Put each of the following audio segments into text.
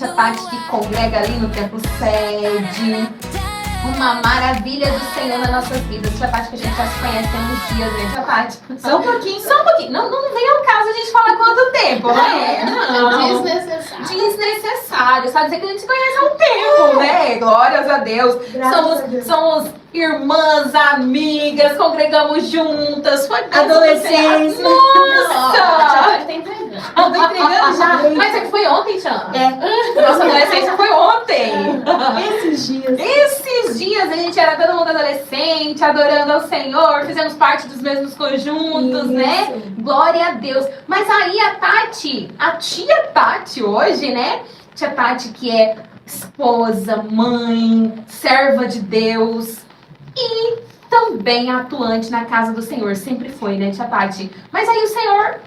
tia Tati que congrega ali no Templo Sede. Uma maravilha do Senhor nas nossas vidas. Tia Tati, que a gente já se conhece há uns dias, né, tia Tati? Só um pouquinho. Só um pouquinho. Não vem ao caso a gente falar quanto tempo, né? Não. Desnecessário. Só dizer que a gente se conhece há um tempo, né? Glórias a Deus. Somos irmãs, amigas, congregamos juntas. Foi adolescência. Nossa! Tá entregando já. Mas é que foi ontem, Tiana. Nossa adolescência foi ontem. Esses dias a gente era todo mundo adolescente, adorando ao Senhor, fizemos parte dos mesmos conjuntos, né? Glória a Deus. Mas aí a tia Tati hoje, né? Tia Tati que é esposa, mãe, serva de Deus e também atuante na casa do Senhor. Sempre foi, né, tia Tati? Mas aí o Senhor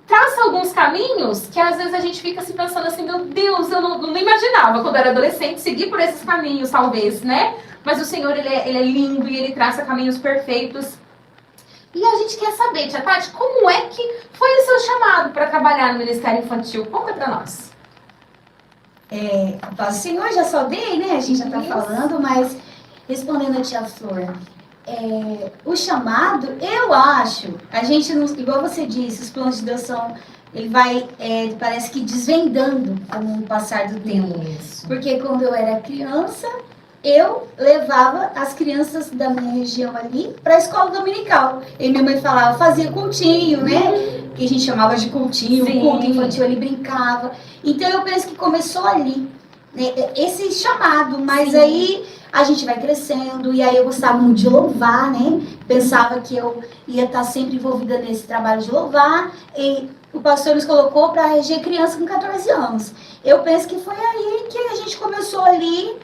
traça alguns caminhos que às vezes a gente fica se pensando assim, meu Deus, eu não imaginava quando era adolescente seguir por esses caminhos, talvez, né? Mas o Senhor, ele é lindo e ele traça caminhos perfeitos. E a gente quer saber, tia Tati, como é que foi o seu chamado para trabalhar no Ministério Infantil? Conta pra nós. A paz do Senhor, já só dei, né? A gente já tá falando, mas respondendo a tia Flor, o chamado, eu acho, a gente, não, igual você disse, os planos de Deus são, ele vai, parece que desvendando com o passar do tempo. Isso. Porque quando eu era criança, eu levava as crianças da minha região ali para a escola dominical. E minha mãe falava, fazia cultinho, né? Que a gente chamava de cultinho, culto infantil, ele brincava. Então eu penso que começou ali, né? Esse chamado, mas aí a gente vai crescendo, e aí eu gostava muito de louvar, né? Pensava que eu ia estar sempre envolvida nesse trabalho de louvar, e o pastor nos colocou para reger criança com 14 anos. Eu penso que foi aí que a gente começou ali,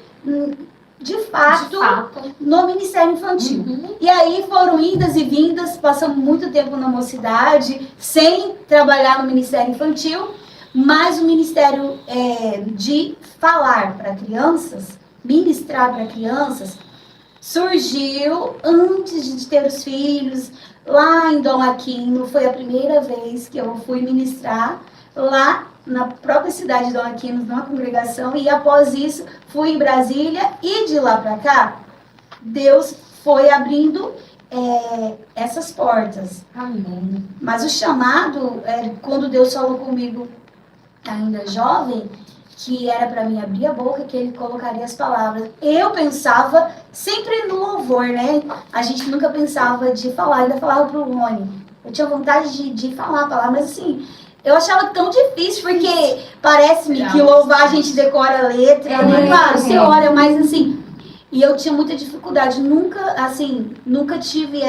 de fato, no Ministério Infantil. E aí foram indas e vindas, passamos muito tempo na mocidade, sem trabalhar no Ministério Infantil, mas o Ministério de falar para crianças, ministrar para crianças, surgiu antes de ter os filhos, lá em Dom Aquino. Foi a primeira vez que eu fui ministrar lá na própria cidade de Dom Aquino, numa congregação, e após isso fui em Brasília, e de lá para cá, Deus foi abrindo essas portas. Amém. Mas o chamado, quando Deus falou comigo, ainda jovem, que era para mim abrir a boca, que ele colocaria as palavras. Eu pensava sempre no louvor, né? A gente nunca pensava de falar, ainda falava pro Rony. Eu tinha vontade de falar a palavra, mas assim, eu achava tão difícil, porque parece-me que louvar a gente decora a letra, né? Claro, você olha, mas assim, e eu tinha muita dificuldade, nunca tive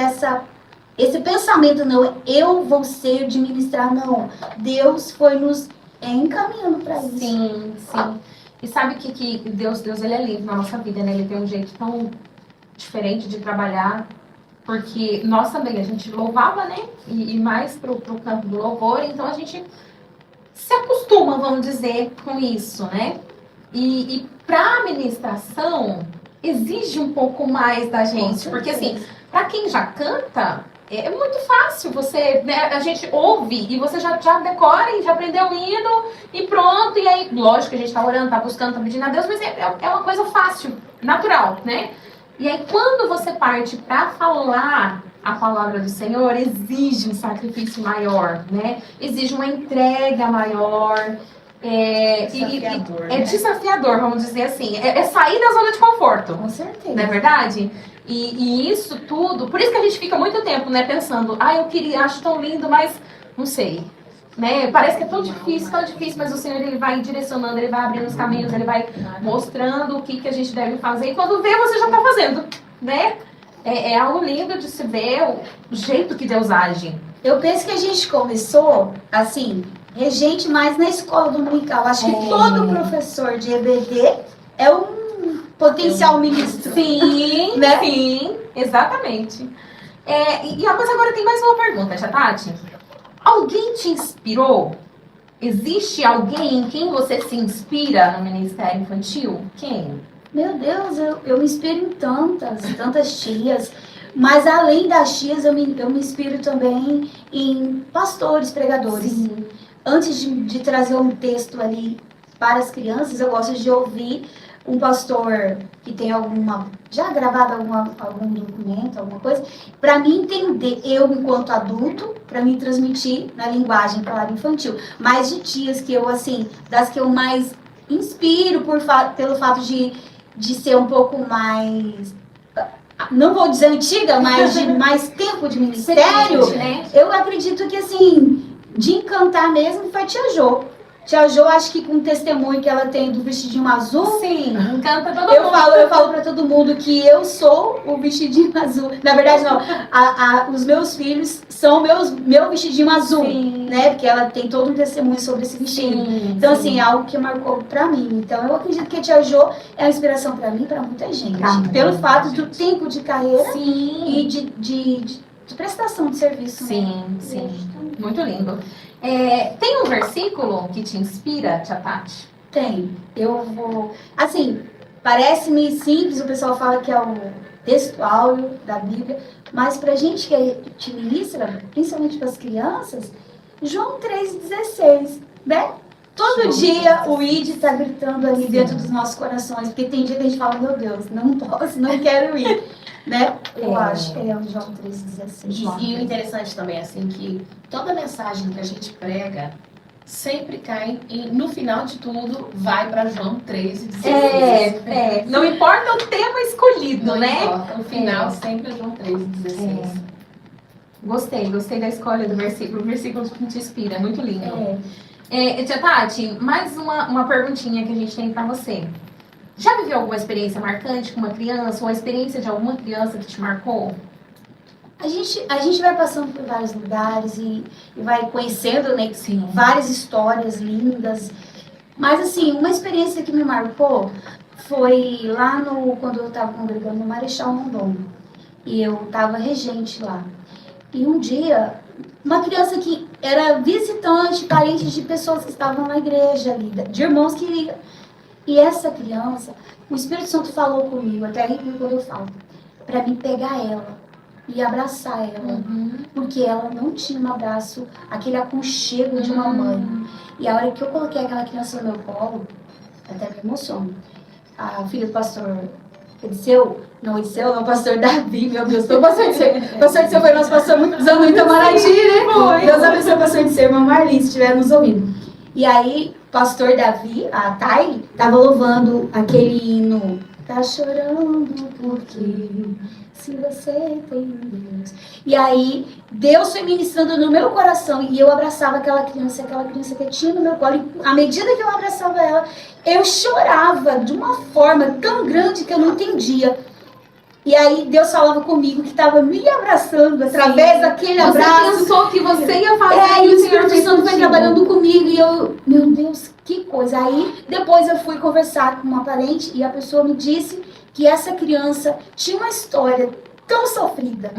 esse pensamento, não, eu vou ser de ministrar, não. Deus foi nos encaminhando para isso. Sim. E sabe que Deus ele é livre na nossa vida, né? Ele tem um jeito tão diferente de trabalhar, porque nós também, a gente louvava, né? E mais pro campo do louvor, então a gente se acostuma, vamos dizer, com isso, né? E pra ministração, exige um pouco mais da gente, porque assim, pra quem já canta, é muito fácil, você, né, a gente ouve e você já decora e já aprendeu o hino e pronto, e aí, lógico que a gente tá orando, tá buscando, tá pedindo a Deus, mas é uma coisa fácil, natural, né? E aí, quando você parte para falar a palavra do Senhor, exige um sacrifício maior, né? Exige uma entrega maior. Desafiador, é desafiador, vamos dizer assim. É sair da zona de conforto. Com certeza. Não é verdade? E isso tudo, por isso que a gente fica muito tempo, né, pensando, eu queria, acho tão lindo, mas não sei. Né? Parece que é tão difícil, mas o Senhor, ele vai direcionando, ele vai abrindo os caminhos, ele vai mostrando o que a gente deve fazer, e quando vê, você já está fazendo, né? É algo lindo de se ver o jeito que Deus age. Eu penso que a gente começou, assim, regente mais na escola dominical. Acho que todo professor de EBD é um potencial ministro. Sim, né? Sim, exatamente. Mas agora tem mais uma pergunta, tia Tati. Alguém te inspirou? Existe alguém em quem você se inspira no Ministério Infantil? Quem? Meu Deus, eu me inspiro em tantas tias. Mas além das tias, eu me inspiro também em pastores, pregadores. Sim. Antes de trazer um texto ali para as crianças, eu gosto de ouvir um pastor que tem já gravado algum documento, alguma coisa, para mim entender, eu enquanto adulto, para mim transmitir na linguagem clara infantil. Mas de tias que eu, assim, das que eu mais inspiro pelo fato de ser um pouco mais, não vou dizer antiga, mas de mais tempo de ministério, né? Eu acredito que, assim, de encantar mesmo foi Tia Jô. Tia Jô, acho que com o testemunho que ela tem do vestidinho azul. Sim, encanta todo mundo. Eu falo pra todo mundo que eu sou o vestidinho azul. Na verdade, não. Os meus filhos são meu vestidinho azul. Sim. Né? Porque ela tem todo um testemunho sobre esse vestido. Sim, então, assim, é algo que marcou pra mim. Então, eu acredito que a Tia Jô é uma inspiração pra mim e pra muita gente. Pelo fato do tempo de carreira. Sim. E de prestação de serviço. Sim, né? Sim. Muito lindo. Tem um versículo que te inspira, Tia Tati? Tem. Eu vou... Assim, parece-me simples, o pessoal fala que é o texto áureo da Bíblia, mas pra gente que ministra, principalmente para as crianças, João 3,16, né? Todo dia o ID está gritando ali dentro dos nossos corações, porque tem dia que a gente fala, meu Deus, não posso, não quero ir. Né? Eu acho que é o João 3,16. E o interessante também é assim que toda mensagem que a gente prega sempre cai no final de tudo vai para João 3,16. Não importa o tema escolhido, não né? Importa. No final sempre é João 3,16. Gostei da escolha do versículo. O versículo que te inspira, é muito lindo. Tia Tati, mais uma perguntinha que a gente tem para você. Já viveu alguma experiência marcante com uma criança, ou a experiência de alguma criança que te marcou? A gente vai passando por vários lugares e vai conhecendo, né, várias histórias lindas. Mas, assim, uma experiência que me marcou foi lá quando eu estava congregando no Marechal Rondon. E eu estava regente lá. E um dia, uma criança que era visitante, parente de pessoas que estavam na igreja ali, de irmãos que... E essa criança, o Espírito Santo falou comigo, até arrepio quando eu falo, para mim pegar ela e abraçar ela. Porque ela não tinha um abraço, aquele aconchego de uma mãe. E a hora que eu coloquei aquela criança no meu colo, até me emociono. A filha do pastor Ediceu, o pastor Davi, meu Deus, o pastor Ediceu. O pastor Ediceu foi nosso pastor muitos anos em Itamaraty, né? Deus abençoe o pastor Ediceu, irmão Marlene, se estiver nos ouvindo. E aí, pastor Davi, a Thay, estava louvando aquele hino. Tá chorando porque se você tem Deus. E aí, Deus foi ministrando no meu coração e eu abraçava aquela criança que tinha no meu colo. E à medida que eu abraçava ela, eu chorava de uma forma tão grande que eu não entendia. E aí Deus falava comigo que estava me abraçando através daquele abraço. Você pensou que você ia fazer e o Espírito Santo foi trabalhando comigo e eu, meu Deus, que coisa. Aí depois eu fui conversar com uma parente e a pessoa me disse que essa criança tinha uma história tão sofrida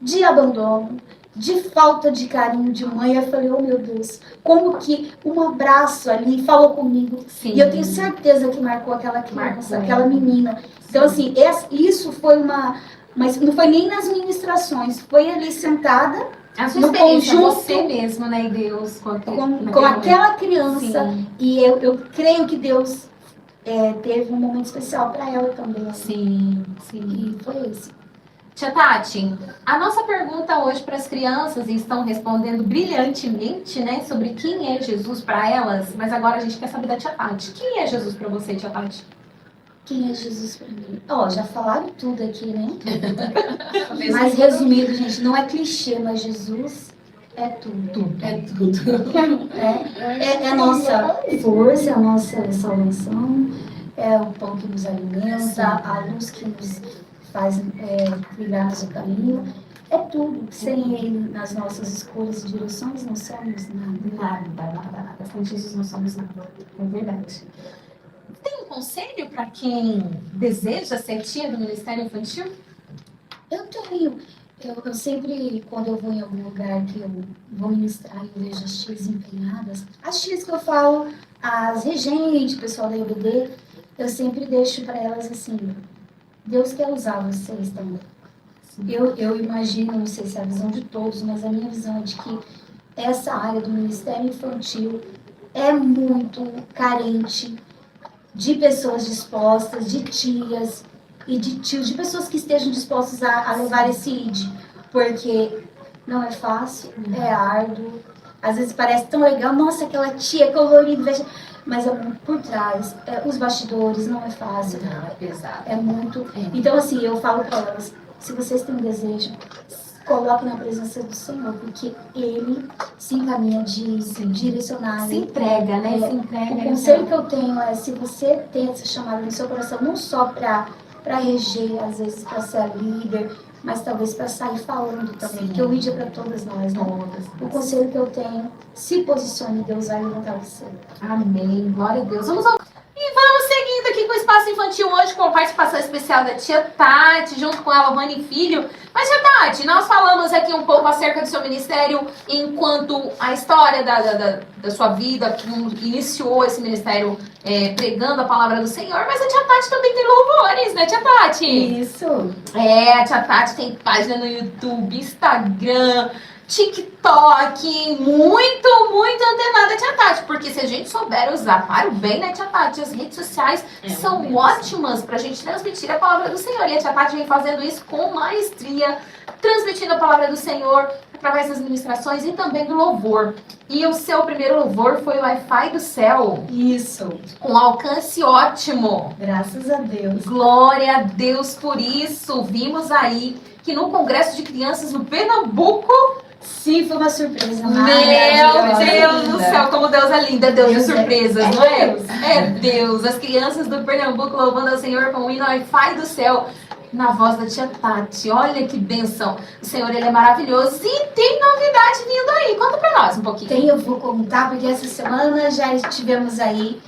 de abandono, de falta de carinho de mãe. Eu falei, oh meu Deus, como que um abraço ali falou comigo. Sim. E eu tenho certeza que marcou aquela criança, aquela menina. Então, assim, isso foi mas não foi nem nas ministrações, foi ali sentada no conjunto, você mesmo, né, e Deus, com aquela criança. Sim. E eu creio que Deus teve um momento especial para ela também. Sim. E foi esse. Tia Tati, a nossa pergunta hoje para as crianças, e estão respondendo brilhantemente, né, sobre quem é Jesus para elas, mas agora a gente quer saber da Tia Tati. Quem é Jesus para você, Tia Tati? Quem é Jesus para mim? Já falaram tudo aqui, né? Mas resumido, gente, não é clichê, mas Jesus é tudo. É tudo. É a nossa força, é a nossa salvação, é o pão que nos alimenta, a luz que nos faz trilhar nosso caminho. É tudo. Sem Ele nas nossas escolhas e direções, não somos nada. Sem Jesus não somos nada. É verdade. Tem um conselho para quem deseja ser tia do Ministério Infantil? Eu tenho. Eu sempre, quando eu vou em algum lugar que eu vou ministrar e vejo as tias empenhadas, as tias que eu falo, as regentes, o pessoal da IBD, eu sempre deixo para elas assim, Deus quer usar vocês também. Eu imagino, não sei se é a visão de todos, mas a minha visão é de que essa área do Ministério Infantil é muito carente de pessoas dispostas, de tias e de tios, de pessoas que estejam dispostas a levar esse ID, porque não é fácil, é árduo, às vezes parece tão legal, nossa, aquela tia colorida, mas é muito por trás, os bastidores não é fácil, Não, é pesado. é muito. Então, assim, eu falo para elas, se vocês têm um desejo, coloque na presença do Senhor, porque Ele se encaminha de direcionar. Se entrega, né? Se O entrega. conselho que eu tenho é, se você tem essa chamada no seu coração, não só para reger, às vezes para ser a líder, mas talvez para sair falando também, porque o ID é para todas nós, né? O conselho que eu tenho, se posicione, Deus vai levantar você. Amém. Glória a Deus. E vamos seguindo aqui com o Espaço Infantil hoje, com a participação especial da tia Tati, junto com ela, Rony Filho. Mas, tia Tati, nós falamos aqui um pouco acerca do seu ministério, enquanto a história da sua vida, que iniciou esse ministério pregando a palavra do Senhor, mas a tia Tati também tem louvores, né, tia Tati? Isso. A tia Tati tem página no YouTube, Instagram, TikTok, muito antenada, tia Tati, porque se a gente souber usar para o bem, né, tia Tati, as redes sociais são ótimas para a gente transmitir a palavra do Senhor, e a tia Tati vem fazendo isso com maestria, transmitindo a palavra do Senhor através das ministrações e também do louvor. E o seu primeiro louvor foi o Wi-Fi do Céu, Isso. com alcance ótimo. Graças a Deus. Glória a Deus por isso. Vimos aí que no Congresso de Crianças no Pernambuco, Sim, foi uma surpresa. meu maravilhosa, Deus do linda. céu, como Deus é lindo, é Deus de Deus é- surpresas, é não é? Deus. É Deus. As crianças do Pernambuco louvando ao Senhor com o hino Wi-Fi do Céu, na voz da tia Tati. Olha que bênção. O Senhor, Ele é maravilhoso e tem novidade vindo aí. Conta pra nós um pouquinho. Eu vou contar, porque essa semana já tivemos aí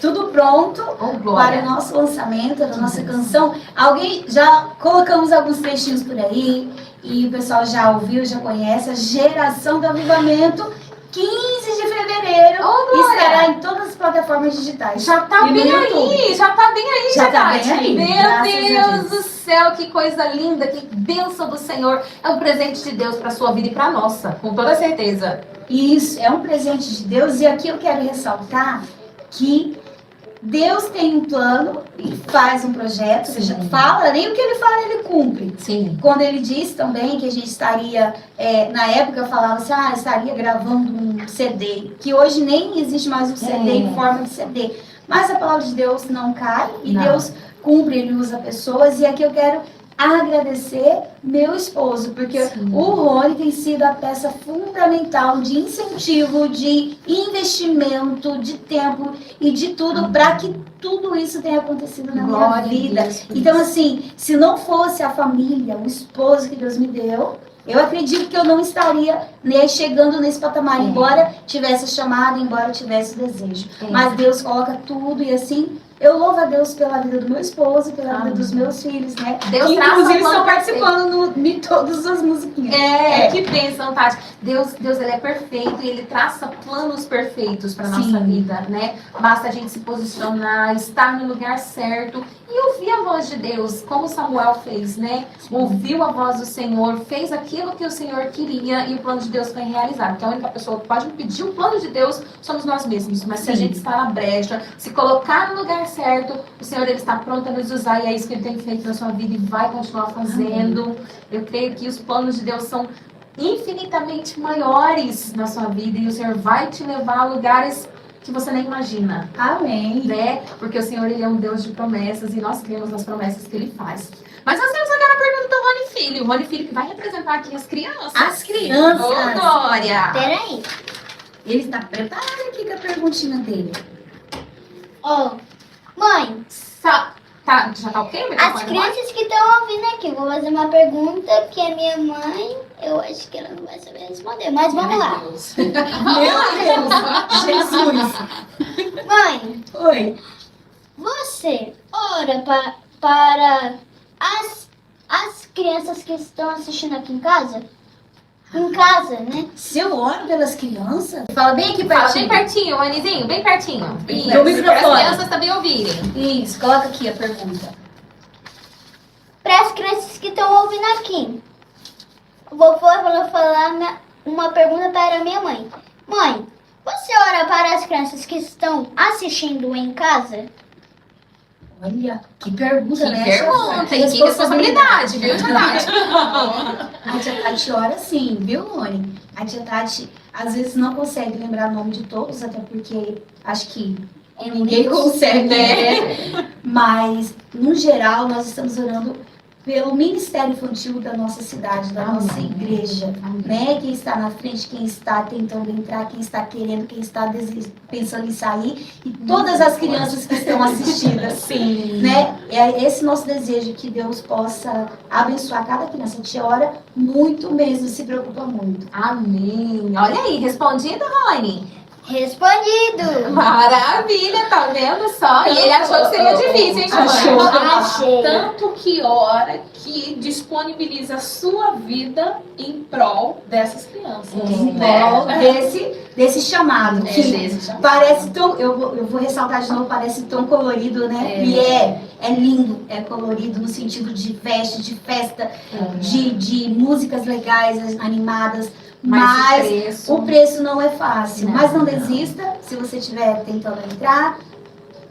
tudo pronto Oh, para o glória. nosso lançamento da nossa canção. Já colocamos alguns trechinhos por aí e o pessoal já ouviu, já conhece. A Geração do Avivamento, 15 de fevereiro, Oh, glória. estará em todas as plataformas digitais. Já tá E no bem YouTube. aí, já tá bem aí, Já tia tá Tati. bem aí, Meu graças a Deus Deus. do céu, que coisa linda, que bênção do Senhor. É um presente de Deus pra sua vida e pra nossa, com toda certeza. Isso, é um presente de Deus. E aqui eu quero ressaltar que Deus tem um plano e faz um projeto. Sim. Já fala, nem o que ele fala, ele cumpre. Sim. Quando ele disse também que a gente estaria, na época falava assim, estaria gravando um CD, que hoje nem existe mais um CD em forma de CD. Mas a palavra de Deus não cai e Não. Deus cumpre, ele usa pessoas. E aqui eu quero agradecer meu esposo, porque Sim. o Rony tem sido a peça fundamental de incentivo, de investimento, de tempo e de tudo para que tudo isso tenha acontecido na Glória a minha vida. Deus por Então, isso. assim, se não fosse a família, o esposo que Deus me deu, eu acredito que eu não estaria chegando nesse patamar, embora tivesse chamado, embora tivesse o desejo. Mas Deus coloca tudo e assim, eu louvo a Deus pela vida do meu esposo e pela vida dos meus filhos, né? Deus Que, traça inclusive um plano estão participando de todas as musiquinhas. Que bênção, Tati. Deus, ele é perfeito e ele traça planos perfeitos para nossa Sim. vida, né? Basta a gente se posicionar, estar no lugar certo e ouvir a voz de Deus, como Samuel fez, né? Ouviu a voz do Senhor, fez aquilo que o Senhor queria e o plano de Deus foi realizado. Porque a única pessoa que pode impedir o plano de Deus somos nós mesmos. Mas se a Sim. gente está na brecha, se colocar no lugar certo, o Senhor ele está pronto a nos usar e é isso que ele tem feito na sua vida e vai continuar fazendo. Eu creio que os planos de Deus são infinitamente maiores na sua vida e o Senhor vai te levar a lugares que você nem imagina, Amém. né? Porque o Senhor ele é um Deus de promessas e nós cremos nas promessas que Ele faz. Mas nós temos agora a pergunta do Rony Filho. O Rony Filho que vai representar aqui as crianças. As crianças. Ô, Glória! Peraí. Ele está preparado aqui com a perguntinha dele. Mãe, Já tá ok? O as microfone? crianças que estão ouvindo aqui, eu vou fazer uma pergunta que a minha mãe, eu acho que ela não vai saber responder, mas vamos lá. Meu Deus. Jesus. Mãe, Oi. você ora para as crianças que estão assistindo aqui em casa? Em casa, né? Se eu oro pelas crianças, fala bem aqui Fala bem pertinho. pertinho, Ronizinho, bem pertinho. Isso, Do microfone. para as crianças também ouvirem. Isso, coloca aqui a pergunta. Para as crianças que estão ouvindo aqui, vou falar uma pergunta para a minha mãe. Mãe, você ora para as crianças que estão assistindo em casa? Olha, que pergunta, Que né? pergunta, tem que responsabilidade, viu, tia Tati? A tia Tati ora sim, viu, Rony? A tia Tati às vezes não consegue lembrar o nome de todos, até porque acho que ninguém consegue, né? Mas, no geral, nós estamos orando pelo Ministério Infantil da nossa cidade, da nossa igreja, né? Quem está na frente, quem está tentando entrar, quem está querendo, quem está pensando em sair, e todas as crianças que estão assistidas. Sim. Né? É esse nosso desejo, que Deus possa abençoar cada criança. A tia ora muito mesmo, se preocupa muito. Amém. Olha aí, respondido, Rony? Respondido! Maravilha, tá vendo só? E ele achou que seria difícil, hein, Giovana? Achei. Tanto que ora que disponibiliza a sua vida em prol dessas crianças. Em né? prol desse chamado. É, Que desse chamado. parece tão. Eu vou ressaltar de novo, parece tão colorido, né? É. E é lindo, é colorido no sentido de festa, de músicas legais, animadas. Mas o preço não é fácil. Não, Mas não não. desista. Se você estiver tentando entrar,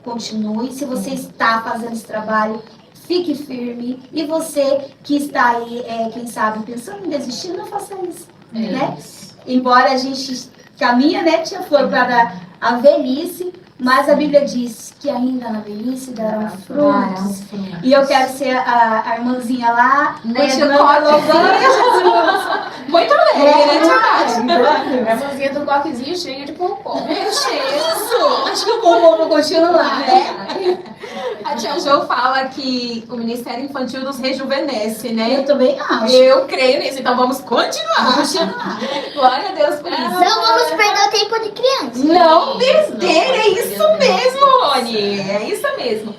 continue. Se você está fazendo esse trabalho, fique firme. E você que está aí, quem sabe, pensando em desistir, não faça isso. Né? Embora a gente caminha, né, tia Flor, para a velhice, mas a Bíblia diz que ainda na velhice darão frutos. E eu quero ser a irmãzinha lá, continuando louvando Jesus. Muito bem, né, tia Tati? A mãozinha do coquezinho cheia de pompom. Acho que o povo continua lá, né? A tia Jo fala que o Ministério Infantil nos rejuvenesce, né? Eu também acho. Eu creio nisso, então vamos continuar. Continuar. Glória a Deus por isso. Não vamos perder o tempo de criança. Não perder, é isso mesmo, Rony. É isso mesmo.